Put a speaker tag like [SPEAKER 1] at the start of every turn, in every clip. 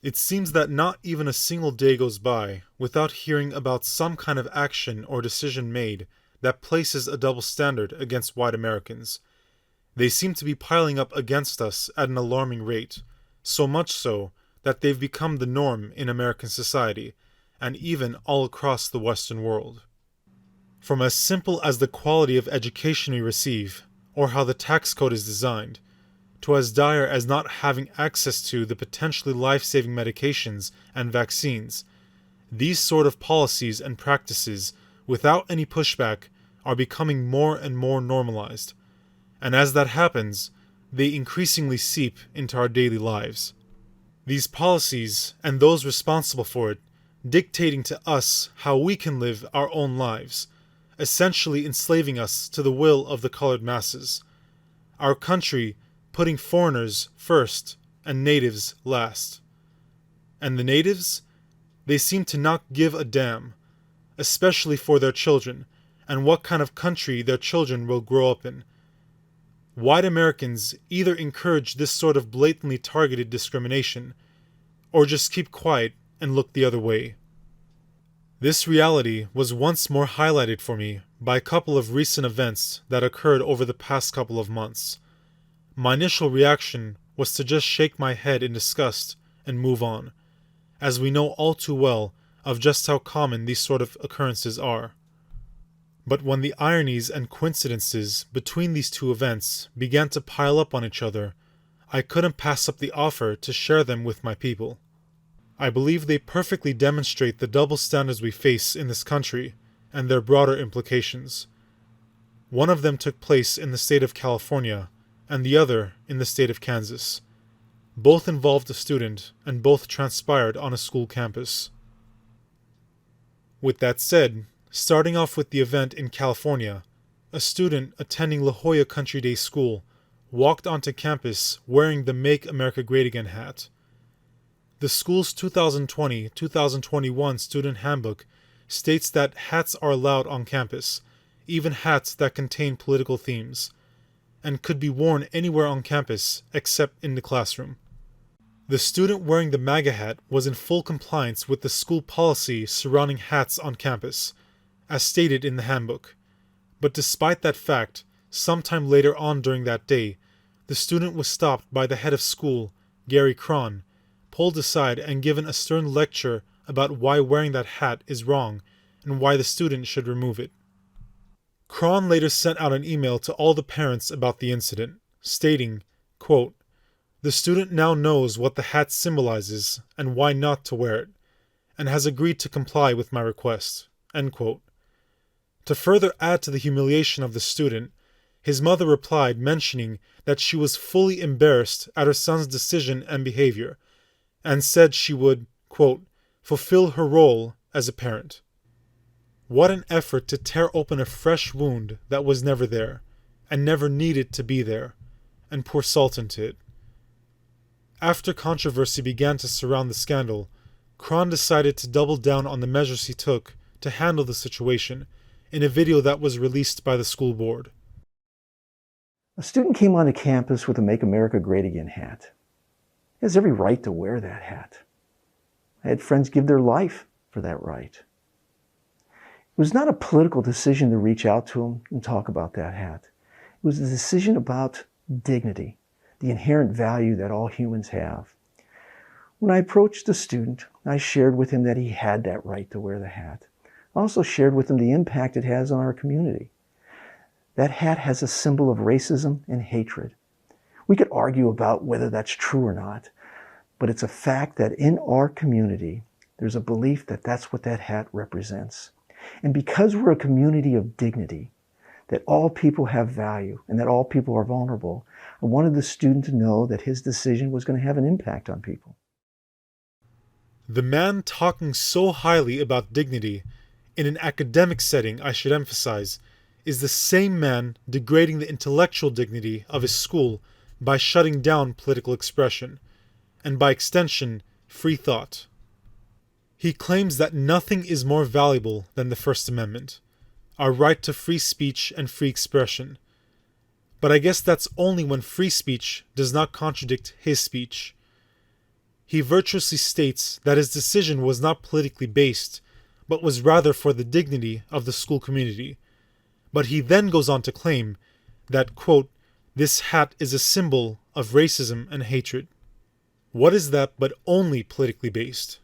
[SPEAKER 1] It seems that not even a single day goes by without hearing about some kind of action or decision made that places a double standard against white Americans. They seem to be piling up against us at an alarming rate, so much so that they've become the norm in American society, and even all across the Western world. From as simple as the quality of education we receive, or how the tax code is designed, to as dire as not having access to the potentially life-saving medications and vaccines, these sort of policies and practices, without any pushback, are becoming more and more normalized. And as that happens, they increasingly seep into our daily lives. These policies, and those responsible for it, dictating to us how we can live our own lives, essentially enslaving us to the will of the colored masses. Our country putting foreigners first and natives last. And the natives? They seem to not give a damn, especially for their children, and what kind of country their children will grow up in. White Americans either encourage this sort of blatantly targeted discrimination, or just keep quiet and look the other way. This reality was once more highlighted for me by a couple of recent events that occurred over the past couple of months. My initial reaction was to just shake my head in disgust and move on, as we know all too well of just how common these sort of occurrences are. But when the ironies and coincidences between these two events began to pile up on each other, I couldn't pass up the offer to share them with my people. I believe they perfectly demonstrate the double standards we face in this country and their broader implications. One of them took place in the state of California, and the other in the state of Kansas. Both involved a student, and both transpired on a school campus. With that said, starting off with the event in California, a student attending La Jolla Country Day School walked onto campus wearing the Make America Great Again hat. The school's 2020-2021 student handbook states that hats are allowed on campus, even hats that contain political themes, and could be worn anywhere on campus except in the classroom. The student wearing the MAGA hat was in full compliance with the school policy surrounding hats on campus, as stated in the handbook. But despite that fact, sometime later on during that day, the student was stopped by the head of school, Gary Cron, pulled aside and given a stern lecture about why wearing that hat is wrong and why the student should remove it. Cron later sent out an email to all the parents about the incident, stating, quote, "The student now knows what the hat symbolizes and why not to wear it, and has agreed to comply with my request." End quote. To further add to the humiliation of the student, his mother replied mentioning that she was fully embarrassed at her son's decision and behavior, and said she would, quote, "fulfill her role as a parent." What an effort to tear open a fresh wound that was never there, and never needed to be there, and pour salt into it. After controversy began to surround the scandal, Cron decided to double down on the measures he took to handle the situation in a video that was released by the school board.
[SPEAKER 2] A student came onto campus with a Make America Great Again hat. He has every right to wear that hat. I had friends give their life for that right. It was not a political decision to reach out to him and talk about that hat. It was a decision about dignity, the inherent value that all humans have. When I approached the student, I shared with him that he had that right to wear the hat. I also shared with him the impact it has on our community. That hat has a symbol of racism and hatred. We could argue about whether that's true or not, but it's a fact that in our community, there's a belief that that's what that hat represents. And because we're a community of dignity, that all people have value and that all people are vulnerable, I wanted the student to know that his decision was going to have an impact on people.
[SPEAKER 1] The man talking so highly about dignity, in an academic setting I should emphasize, is the same man degrading the intellectual dignity of his school by shutting down political expression, and by extension, free thought. He claims that nothing is more valuable than the First Amendment, our right to free speech and free expression. But I guess that's only when free speech does not contradict his speech. he virtuously states that his decision was not politically based, but was rather for the dignity of the school community. But he then goes on to claim that, quote, this hat is a symbol of racism and hatred. What is that but only politically based?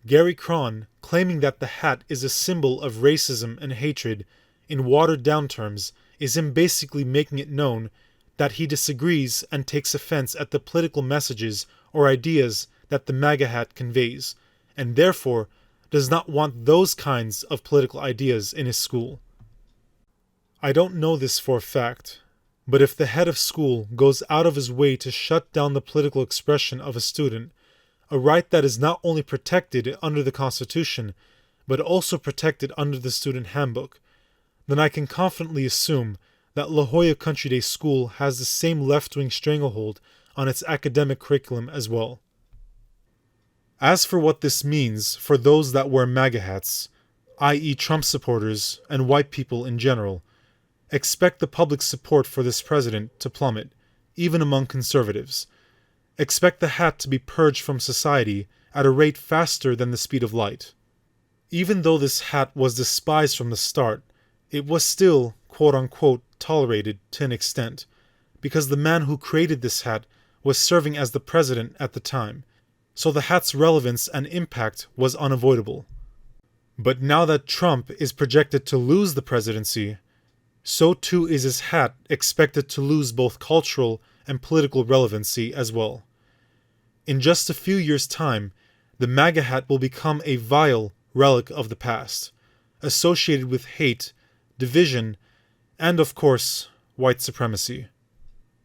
[SPEAKER 1] Gary Cron, claiming that the hat is a symbol of racism and hatred in watered-down terms, is him basically making it known that he disagrees and takes offense at the political messages or ideas that the MAGA hat conveys, and therefore does not want those kinds of political ideas in his school. I don't know this for a fact, but if the head of school goes out of his way to shut down the political expression of a student, a right that is not only protected under the Constitution, but also protected under the Student Handbook, then I can confidently assume that La Jolla Country Day School has the same left-wing stranglehold on its academic curriculum as well. As for what this means for those that wear MAGA hats, i.e. Trump supporters and white people in general, expect the public support for this president to plummet, even among conservatives. Expect the hat to be purged from society at a rate faster than the speed of light. Even though this hat was despised from the start, it was still, quote-unquote, tolerated to an extent, because the man who created this hat was serving as the president at the time, so the hat's relevance and impact was unavoidable. But now that Trump is projected to lose the presidency, so too is his hat expected to lose both cultural and political relevancy as well. In just a few years' time, the MAGA hat will become a vile relic of the past, associated with hate, division, and of course, white supremacy.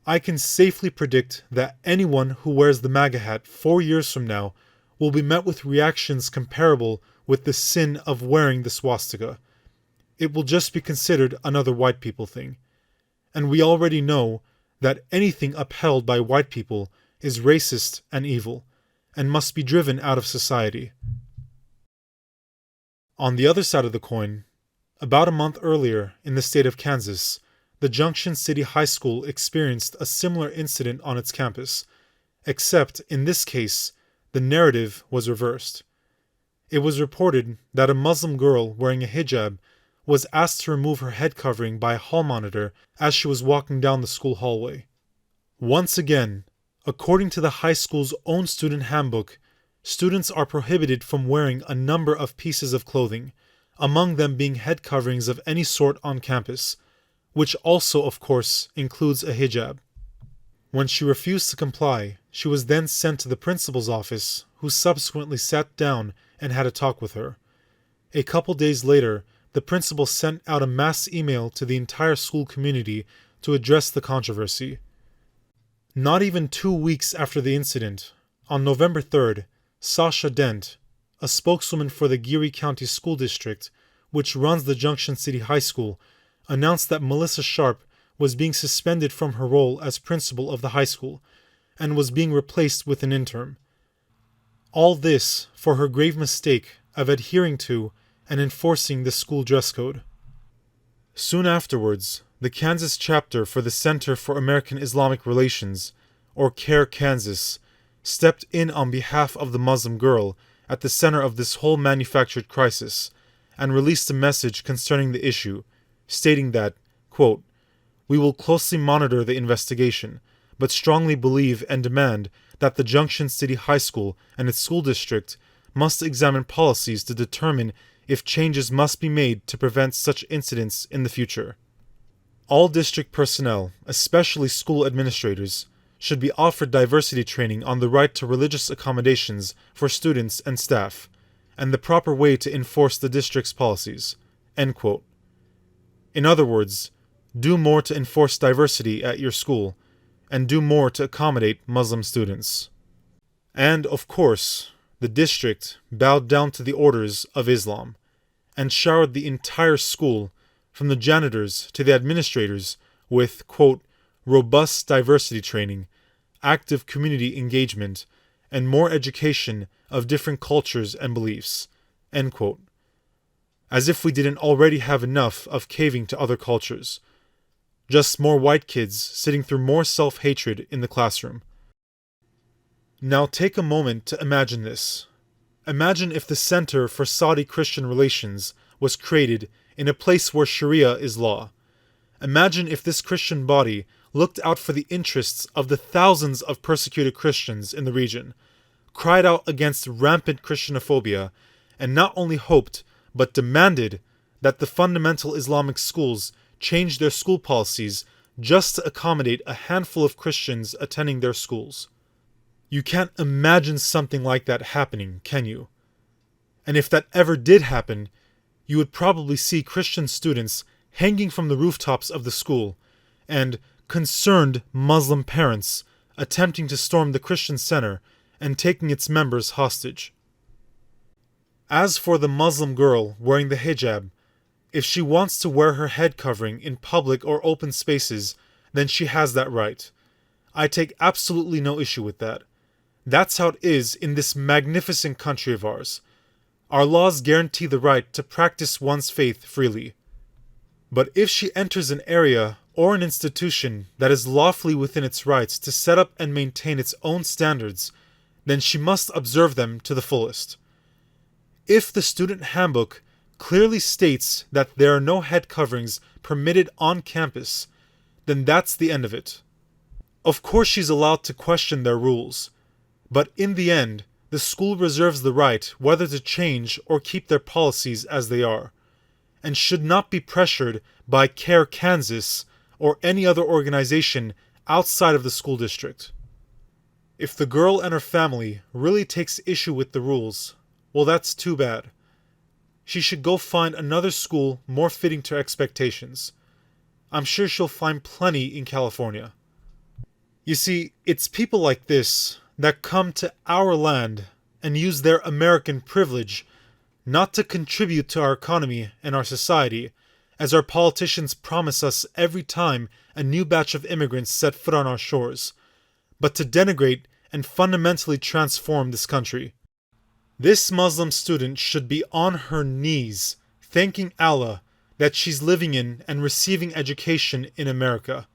[SPEAKER 1] I can safely predict that anyone who wears the MAGA hat 4 years from now will be met with reactions comparable with the sin of wearing the swastika. It will just be considered another white people thing. And we already know that anything upheld by white people is racist and evil, and must be driven out of society. On the other side of the coin, about a month earlier in the state of Kansas, the Junction City High School experienced a similar incident on its campus, except in this case, the narrative was reversed. It was reported that a Muslim girl wearing a hijab was asked to remove her head covering by a hall monitor as she was walking down the school hallway. Once again, according to the high school's own student handbook, students are prohibited from wearing a number of pieces of clothing, among them being head coverings of any sort on campus, which also, of course, includes a hijab. When she refused to comply, she was then sent to the principal's office, who subsequently sat down and had a talk with her. A couple days later, the principal sent out a mass email to the entire school community to address the controversy. Not even 2 weeks after the incident, on November 3rd, Sasha Dent, a spokeswoman for the Geary County School District, which runs the Junction City High School, announced that Melissa Sharp was being suspended from her role as principal of the high school and was being replaced with an interim. All this for her grave mistake of adhering to and enforcing the school dress code. Soon afterwards, the Kansas chapter for the Center for American Islamic Relations, or CARE Kansas, stepped in on behalf of the Muslim girl at the center of this whole manufactured crisis, and released a message concerning the issue, stating that, quote, "We will closely monitor the investigation, but strongly believe and demand that the Junction City High School and its school district must examine policies to determine if changes must be made to prevent such incidents in the future. All district personnel, especially school administrators, should be offered diversity training on the right to religious accommodations for students and staff, and the proper way to enforce the district's policies." End quote. In other words, do more to enforce diversity at your school, and do more to accommodate Muslim students. And, of course, the district bowed down to the orders of Islam, and showered the entire school, from the janitors to the administrators, with, quote, "robust diversity training, active community engagement, and more education of different cultures and beliefs," end quote. As if we didn't already have enough of caving to other cultures. Just more white kids sitting through more self-hatred in the classroom. Now take a moment to imagine this. Imagine if the Center for Saudi-Christian Relations was created in a place where Sharia is law. Imagine if this Christian body looked out for the interests of the thousands of persecuted Christians in the region, cried out against rampant Christianophobia, and not only hoped, but demanded that the fundamental Islamic schools change their school policies just to accommodate a handful of Christians attending their schools. You can't imagine something like that happening, can you? And if that ever did happen, you would probably see Christian students hanging from the rooftops of the school, and concerned Muslim parents attempting to storm the Christian center and taking its members hostage. As for the Muslim girl wearing the hijab, if she wants to wear her head covering in public or open spaces, then she has that right. I take absolutely no issue with that. That's how it is in this magnificent country of ours. Our laws guarantee the right to practice one's faith freely. But if she enters an area or an institution that is lawfully within its rights to set up and maintain its own standards, then she must observe them to the fullest. If the student handbook clearly states that there are no head coverings permitted on campus, then that's the end of it. Of course she's allowed to question their rules, but in the end, the school reserves the right whether to change or keep their policies as they are, and should not be pressured by CARE Kansas or any other organization outside of the school district. If the girl and her family really takes issue with the rules, well, that's too bad. She should go find another school more fitting to her expectations. I'm sure she'll find plenty in California. You see, it's people like this that come to our land and use their American privilege not to contribute to our economy and our society, as our politicians promise us every time a new batch of immigrants set foot on our shores, but to denigrate and fundamentally transform this country. This Muslim student should be on her knees, thanking Allah that she's living in and receiving education in America,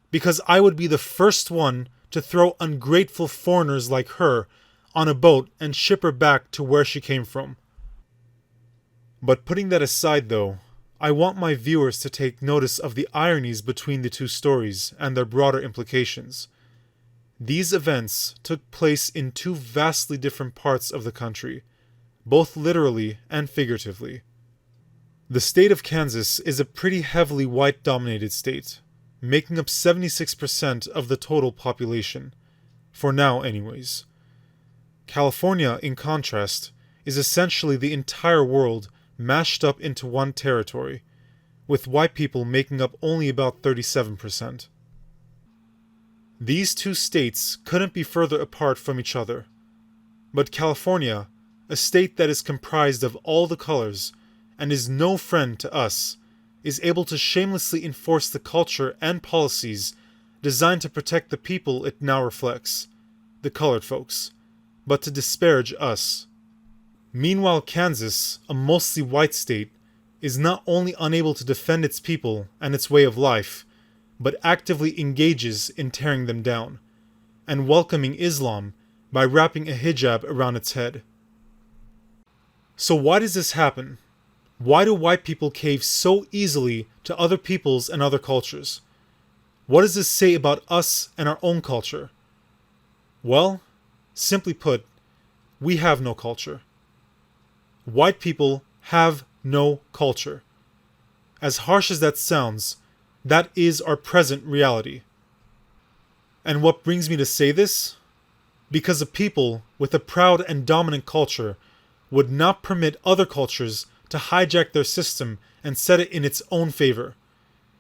[SPEAKER 1] because I would be the first one to throw ungrateful foreigners like her on a boat and ship her back to where she came from. But putting that aside though, I want my viewers to take notice of the ironies between the two stories and their broader implications. These events took place in two vastly different parts of the country, both literally and figuratively. The state of Kansas is a pretty heavily white-dominated state, making up 76% of the total population, for now anyways. California, in contrast, is essentially the entire world mashed up into one territory, with white people making up only about 37%. These two states couldn't be further apart from each other. But California, a state that is comprised of all the colors and is no friend to us, is able to shamelessly enforce the culture and policies designed to protect the people it now reflects, the colored folks, but to disparage us. Meanwhile, Kansas, a mostly white state, is not only unable to defend its people and its way of life, but actively engages in tearing them down, and welcoming Islam by wrapping a hijab around its head. So why does this happen? Why do white people cave so easily to other peoples and other cultures? What does this say about us and our own culture? Well, simply put, we have no culture. White people have no culture. As harsh as that sounds, that is our present reality. And what brings me to say this? Because a people with a proud and dominant culture would not permit other cultures to hijack their system and set it in its own favor,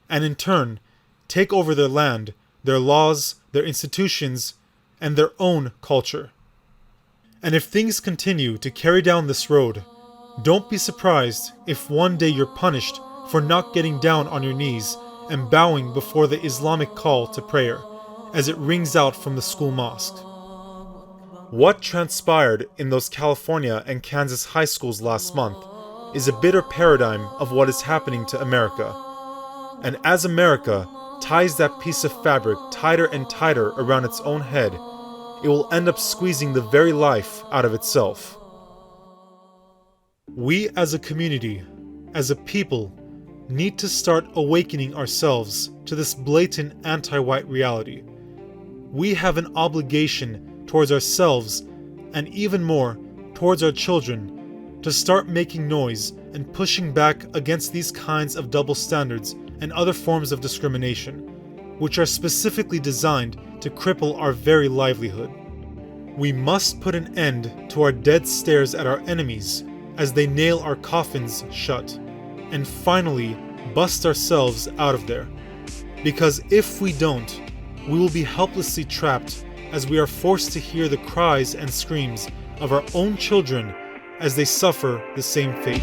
[SPEAKER 1] and in turn, take over their land, their laws, their institutions, and their own culture. And if things continue to carry down this road, don't be surprised if one day you're punished for not getting down on your knees and bowing before the Islamic call to prayer, as it rings out from the school mosque. What transpired in those California and Kansas high schools last month is a bitter paradigm of what is happening to America. And as America ties that piece of fabric tighter and tighter around its own head, it will end up squeezing the very life out of itself. We as a community, as a people, need to start awakening ourselves to this blatant anti-white reality. We have an obligation towards ourselves, and even more, towards our children, to start making noise and pushing back against these kinds of double standards and other forms of discrimination, which are specifically designed to cripple our very livelihood. We must put an end to our dead stares at our enemies as they nail our coffins shut, and finally bust ourselves out of there. Because if we don't, we will be helplessly trapped as we are forced to hear the cries and screams of our own children as they suffer the same fate.